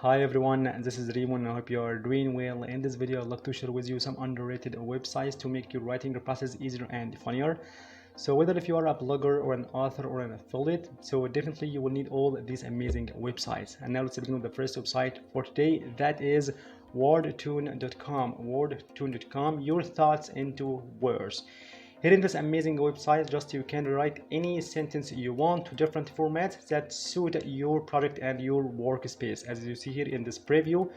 Hi everyone, this is Raymond. I hope you are doing well. In this video, I'd like to share with you some underrated websites to make your writing process easier and funnier. So whether if you are a blogger or an author or an affiliate, so definitely you will need all these amazing websites. And now let's begin with the first website for today. That is Wordtone.com. Wordtone.com, your thoughts into words. Here in this amazing website, just you can write any sentence you want to different formats that suit your project and your workspace. As you see here in this preview,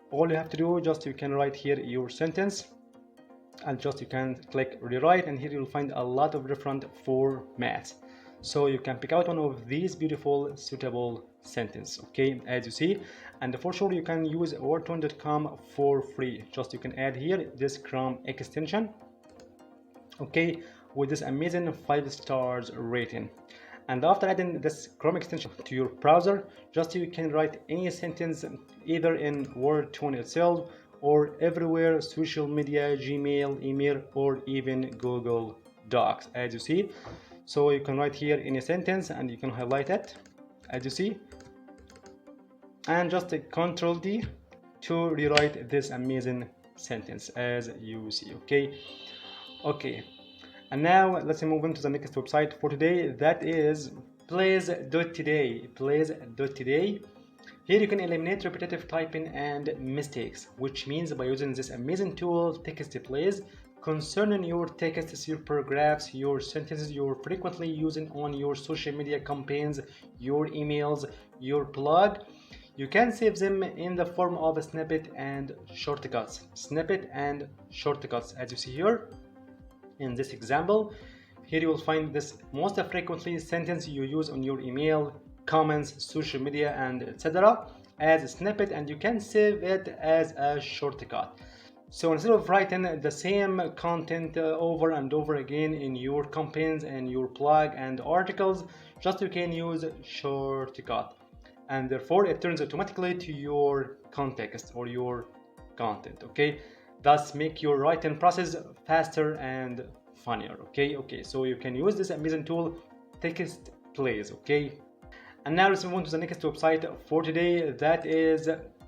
all you have to do, just you can write here your sentence and just you can click rewrite, and here you'll find a lot of different formats. So you can pick out one of these beautiful suitable sentence, okay, as you see. And for sure you can use Wordtone.com for free. Just you can add here this Chrome extension, okay, with this amazing 5 stars rating. And after adding this Chrome extension to your browser, just you can write any sentence either in Wordtone itself or everywhere, social media, Gmail, email, or even Google Docs, as you see. So you can write here any sentence and you can highlight it, as you see, and just Control D to rewrite this amazing sentence, as you see. Okay, and now let's move on to the next website for today. That is Plays.today. Plays.today. Here you can eliminate repetitive typing and mistakes, which means by using this amazing tool, Text Plays, concerning your texts, your paragraphs, your sentences you're frequently using on your social media campaigns, your emails, your blog, you can save them in the form of a snippet and shortcuts. Snippet and shortcuts, as you see here in this example. Here you will find this most frequently sentence you use on your email, comments, social media, and etc. as a snippet, and you can save it as a shortcut. So instead of writing the same content over and over again in your campaigns and your blog and articles, just you can use shortcut, and therefore it turns automatically to your context or your content, okay? Thus make your writing process faster and funnier, okay? So you can use this amazing tool, Text Plays, okay? And now let's move on to the next website for today. That is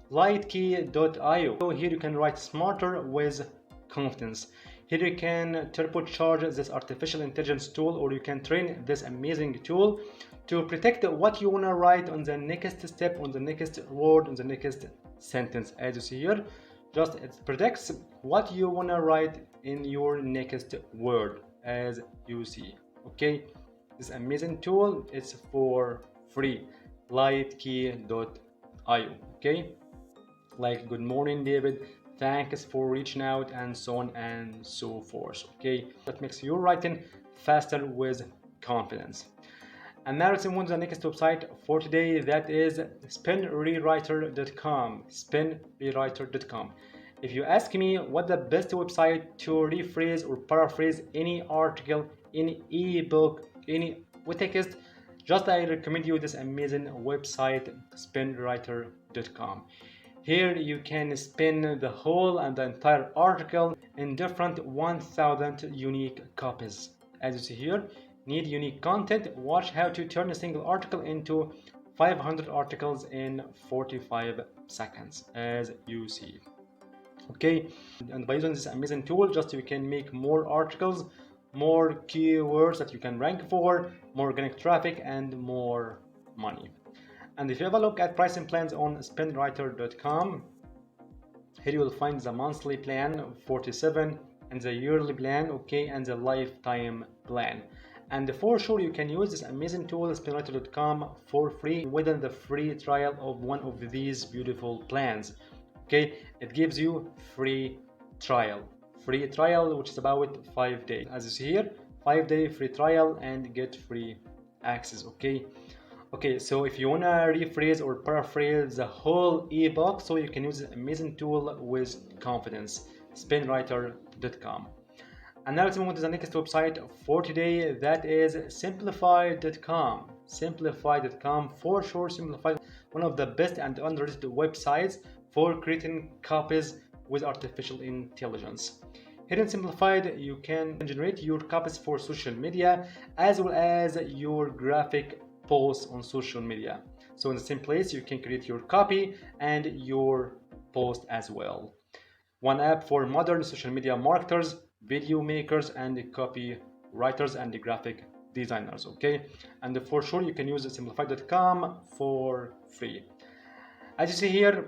Lightkeyio. Here you can write smarter with confidence. Here you can turbocharge this artificial intelligence tool, or you can train this amazing tool to predict what you want to write on the next step, on the next word, on the next sentence. As you see here, just it predicts what you want to write in your next word, as you see, okay? This amazing tool is for free. Lightkeyio, okay? Like good morning David, thanks for reaching out, and so on and so forth, okay? That makes your writing faster with confidence. And now let's move on to the next website for today. That is Spinwriter.com. Spinwriter.com. If you ask me what the best website to rephrase or paraphrase any article, any ebook, any text, just I recommend you this amazing website, Spinwriter.com. Here you can spin the whole and the entire article in different 1000 unique copies. As you see here, need unique content? Watch how to turn a single article into 500 articles in 45 seconds, as you see. Okay, and by using this amazing tool, just you can make more articles, more keywords that you can rank for, more organic traffic, and more money. And if you have a look at pricing plans on Spinwriter.com, here you will find the monthly plan 47 and the yearly plan, okay, and the lifetime plan. And for sure you can use this amazing tool, Spinwriter.com, for free within the free trial of one of these beautiful plans, okay? It gives you free trial, which is about 5 days. As you see here, 5-day free trial and get free access, okay? So if you want to rephrase or paraphrase the whole ebook, so you can use this amazing tool with confidence, Spinwriter.com. And now let's move on to the next website for today. That is Simplify.com. Simplify.com, for sure. Simplify, one of the best and underrated websites for creating copies with artificial intelligence. Here in Simplified, you can generate your copies for social media as well as your graphic posts on social media. So in the same place, you can create your copy and your post as well. One app for modern social media marketers, video makers, and copywriters and graphic designers. Okay, and for sure you can use simplify.com for free. As you see here,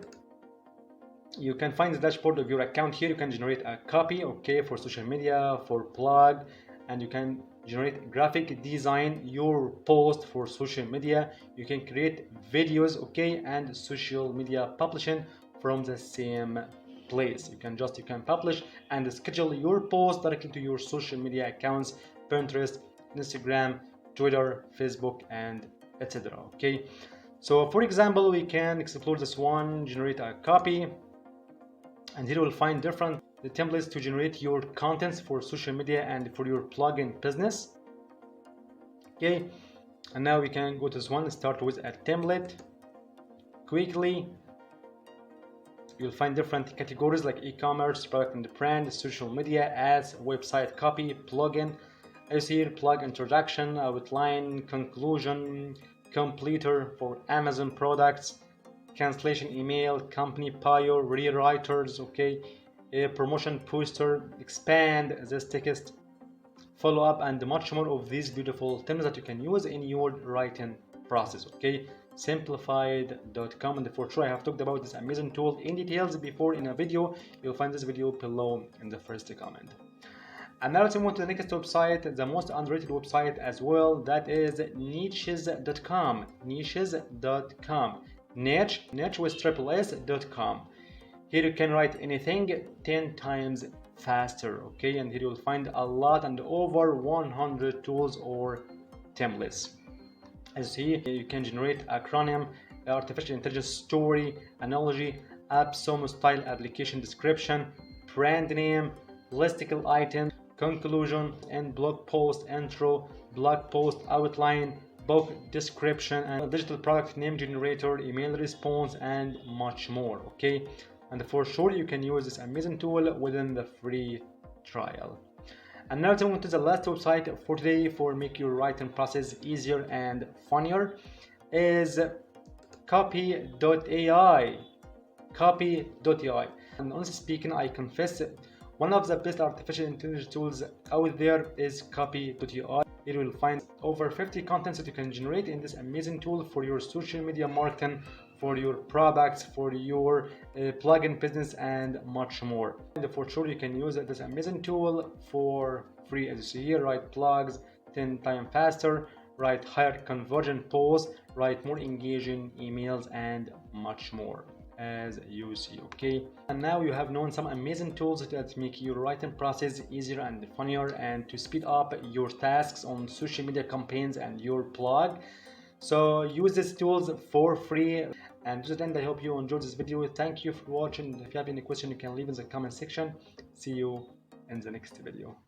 you can find the dashboard of your account here. You can generate a copy, okay, for social media, for blog, and you can generate graphic design, your post for social media. You can create videos, okay, and social media publishing from the same place. You can publish and schedule your post directly to your social media accounts, Pinterest, Instagram, Twitter, Facebook, and etc. Okay, so for example, we can explore this one, generate a copy, and here we'll find different templates to generate your contents for social media and for your plugin business. Okay, and now we can go to this one, start with a template. Quickly, you'll find different categories like e-commerce, product and brand, social media, ads, website copy, plugin. As here, plug introduction, outline, conclusion, completer for Amazon products, cancellation email, company bio, rewriters, okay, a promotion poster, expand this text, follow up, and much more of these beautiful terms that you can use in your writing process. Okay, simplified.com, and for sure I have talked about this amazing tool in details before in a video. You'll find this video below in the first comment. And now let's move on to the next website, the most underrated website as well, that is niches.com. niches.com. niche with triple s.com. Here you can write anything 10 times faster, okay, and here you'll find a lot and over 100 tools or templates. As you see, you can generate acronym, artificial intelligence, story, analogy, AppSum style, application description, brand name, listicle item, conclusion, and blog post intro, blog post outline, book description, and digital product name generator, email response, and much more. Okay, and for sure you can use this amazing tool within the free trial. And now let's move to the last website for today for make your writing process easier and funnier is copy.ai. copy.ai. And honestly speaking, I confess, one of the best artificial intelligence tools out there is copy.ai. Here you will find over 50 contents that you can generate in this amazing tool for your social media marketing, for your products, for your plugin business, and much more. And for sure you can use this amazing tool for free. As you see here, write blogs 10 times faster, write higher conversion posts, write more engaging emails, and much more, as you see. Okay, and now you have known some amazing tools that make your writing process easier and funnier and to speed up your tasks on social media campaigns and your blog. So use these tools for free. And to that end, I hope you enjoyed this video. Thank you for watching. If you have any question, you can leave in the comment section. See you in the next video.